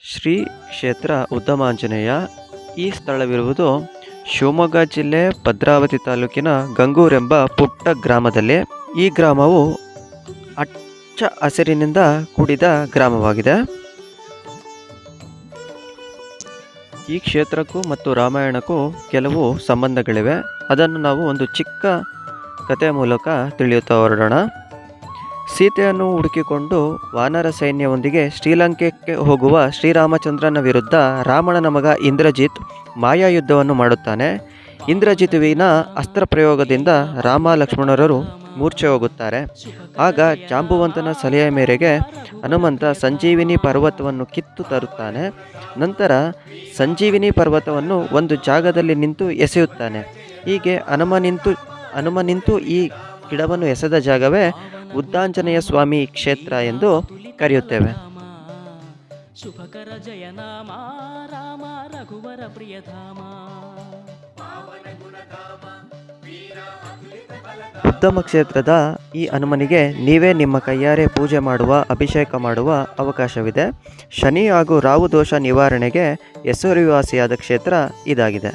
ಶ್ರೀ ಕ್ಷೇತ್ರ ಉದ್ದಮಾಂಜನೇಯ. ಈ ಸ್ಥಳವಿರುವುದು ಶಿವಮೊಗ್ಗ ಜಿಲ್ಲೆ ಭದ್ರಾವತಿ ತಾಲೂಕಿನ ಗಂಗೂರೆಂಬ ಪುಟ್ಟ ಗ್ರಾಮದಲ್ಲಿ. ಈ ಗ್ರಾಮವು ಹಚ್ಚ ಹಸಿರಿನಿಂದ ಕೂಡಿದ ಗ್ರಾಮವಾಗಿದೆ. ಈ ಕ್ಷೇತ್ರಕ್ಕೂ ಮತ್ತು ರಾಮಾಯಣಕ್ಕೂ ಕೆಲವು ಸಂಬಂಧಗಳಿವೆ. ಅದನ್ನು ನಾವು ಒಂದು ಚಿಕ್ಕ ಕಥೆ ಮೂಲಕ ತಿಳಿಯುತ್ತಾ ಹೊರಡೋಣ. ಸೀತೆಯನ್ನು ಹುಡುಕಿಕೊಂಡು ವಾನರ ಸೈನ್ಯವೊಂದಿಗೆ ಶ್ರೀಲಂಕೆಗೆ ಹೋಗುವ ಶ್ರೀರಾಮಚಂದ್ರನ ವಿರುದ್ಧ ರಾವಣನ ಮಗ ಇಂದ್ರಜಿತ್ ಮಾಯಾಯುದ್ಧವನ್ನು ಮಾಡುತ್ತಾನೆ. ಇಂದ್ರಜಿತುವಿನ ಅಸ್ತ್ರ ಪ್ರಯೋಗದಿಂದ ರಾಮ ಲಕ್ಷ್ಮಣರು ಮೂರ್ಛೆ ಹೋಗುತ್ತಾರೆ. ಆಗ ಜಾಂಬುವಂತನ ಸಲಹೆಯ ಮೇರೆಗೆ ಹನುಮಂತ ಸಂಜೀವಿನಿ ಪರ್ವತವನ್ನು ಕಿತ್ತು ತರುತ್ತಾನೆ. ನಂತರ ಸಂಜೀವಿನಿ ಪರ್ವತವನ್ನು ಒಂದು ಜಾಗದಲ್ಲಿ ನಿಂತು ಎಸೆಯುತ್ತಾನೆ. ಹೀಗೆ ಹನುಮ ನಿಂತು ಈ ಗಿಡವನ್ನು ಎಸೆದ ಜಾಗವೇ ಉದ್ದಾಂಜನೇಯ ಸ್ವಾಮಿ ಕ್ಷೇತ್ರ ಎಂದು ಕರೆಯುತ್ತೇವೆ. ಉದ್ದಮ ಕ್ಷೇತ್ರದ ಈ ಹನುಮನಿಗೆ ನೀವೇ ನಿಮ್ಮ ಕೈಯಾರೆ ಪೂಜೆ ಮಾಡುವ, ಅಭಿಷೇಕ ಮಾಡುವ ಅವಕಾಶವಿದೆ. ಶನಿ ಹಾಗೂ ರಾಹು ದೋಷ ನಿವಾರಣೆಗೆ ಹೆಸರುವಾಸಿಯಾದ ಕ್ಷೇತ್ರ ಇದಾಗಿದೆ.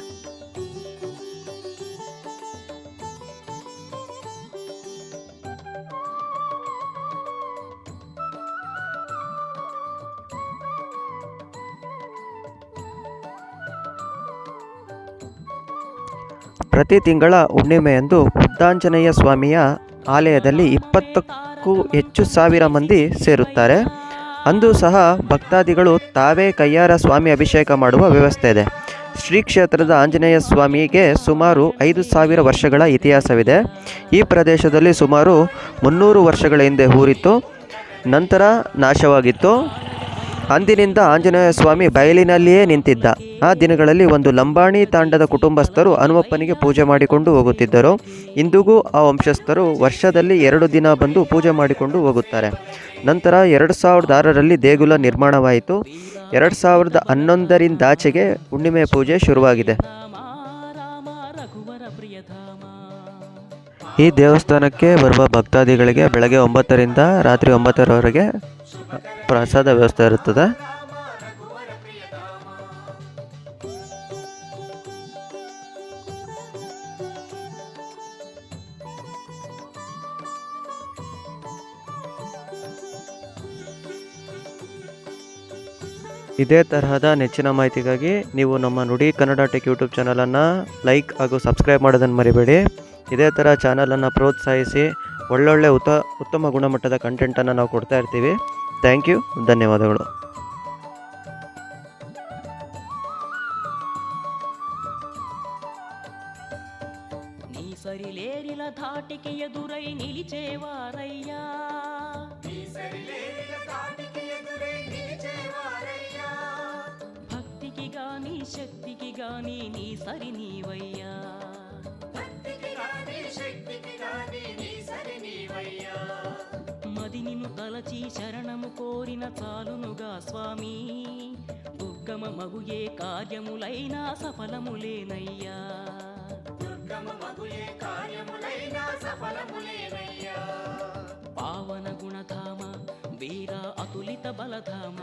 ಪ್ರತಿ ತಿಂಗಳ ಹುಣ್ಣಿಮೆಯಂದು ಉದ್ದಾಂಜನೇಯ ಸ್ವಾಮಿಯ ಆಲಯದಲ್ಲಿ 20ಕ್ಕೂ ಹೆಚ್ಚು ಸಾವಿರ ಮಂದಿ ಸೇರುತ್ತಾರೆ. ಅಂದು ಸಹ ಭಕ್ತಾದಿಗಳು ತಾವೇ ಕೈಯಾರ ಸ್ವಾಮಿ ಅಭಿಷೇಕ ಮಾಡುವ ವ್ಯವಸ್ಥೆ ಇದೆ. ಶ್ರೀ ಕ್ಷೇತ್ರದ ಆಂಜನೇಯ ಸ್ವಾಮಿಗೆ ಸುಮಾರು 5,000 ವರ್ಷಗಳ ಇತಿಹಾಸವಿದೆ. ಈ ಪ್ರದೇಶದಲ್ಲಿ ಸುಮಾರು 300 ವರ್ಷಗಳ ಹಿಂದೆ ಊರಿತ್ತು, ನಂತರ ನಾಶವಾಗಿತ್ತು. ಅಂದಿನಿಂದ ಆಂಜನೇಯ ಸ್ವಾಮಿ ಬಯಲಿನಲ್ಲಿಯೇ ನಿಂತಿದ್ದ. ಆ ದಿನಗಳಲ್ಲಿ ಒಂದು ಲಂಬಾಣಿ ತಾಂಡದ ಕುಟುಂಬಸ್ಥರು ಹನುಮಪ್ಪನಿಗೆ ಪೂಜೆ ಮಾಡಿಕೊಂಡು ಹೋಗುತ್ತಿದ್ದರು. ಇಂದಿಗೂ ಆ ವಂಶಸ್ಥರು ವರ್ಷದಲ್ಲಿ 2 ದಿನ ಬಂದು ಪೂಜೆ ಮಾಡಿಕೊಂಡು ಹೋಗುತ್ತಾರೆ. ನಂತರ 2006ರಲ್ಲಿ ದೇಗುಲ ನಿರ್ಮಾಣವಾಯಿತು. 2011ರಿಂದಾಚೆಗೆ ಹುಣ್ಣಿಮೆ ಪೂಜೆ ಶುರುವಾಗಿದೆ. ಈ ದೇವಸ್ಥಾನಕ್ಕೆ ಬರುವ ಭಕ್ತಾದಿಗಳಿಗೆ ಬೆಳಗ್ಗೆ 9ರಿಂದ ರಾತ್ರಿ 9ರವರೆಗೆ ಪ್ರಸಾದ ವ್ಯವಸ್ಥೆ ಇರುತ್ತದೆ. ಇದೇ ತರಹದ ನೆಚ್ಚಿನ ಮಾಹಿತಿಗಾಗಿ ನೀವು ನಮ್ಮ ನುಡಿ ಕನ್ನಡ ಟೆಕ್ ಯೂಟ್ಯೂಬ್ ಚಾನಲನ್ನು ಲೈಕ್ ಹಾಗೂ ಸಬ್ಸ್ಕ್ರೈಬ್ ಮಾಡೋದನ್ನು ಮರಿಬೇಡಿ. ಇದೇ ಥರ ಚಾನಲನ್ನು ಪ್ರೋತ್ಸಾಹಿಸಿ ಒಳ್ಳೊಳ್ಳೆ ಉತ್ತಮ ಗುಣಮಟ್ಟದ ಕಂಟೆಂಟನ್ನು ನಾವು ಕೊಡ್ತಾ ಇರ್ತೀವಿ. ಥ್ಯಾಂಕ್ ಯು, ಧನ್ಯವಾದಗಳು. భక్తికి గాని శక్తికి గాని నీ సరి నీవయ్యా. మది నిన్ను తలచి శరణము కోరిన చాలునుగా స్వామి. దుర్గమ మగు ఏ కార్యములైనా సఫలములేనయ్యా. పావన గుణధామ వీర అతులిత బలధామ.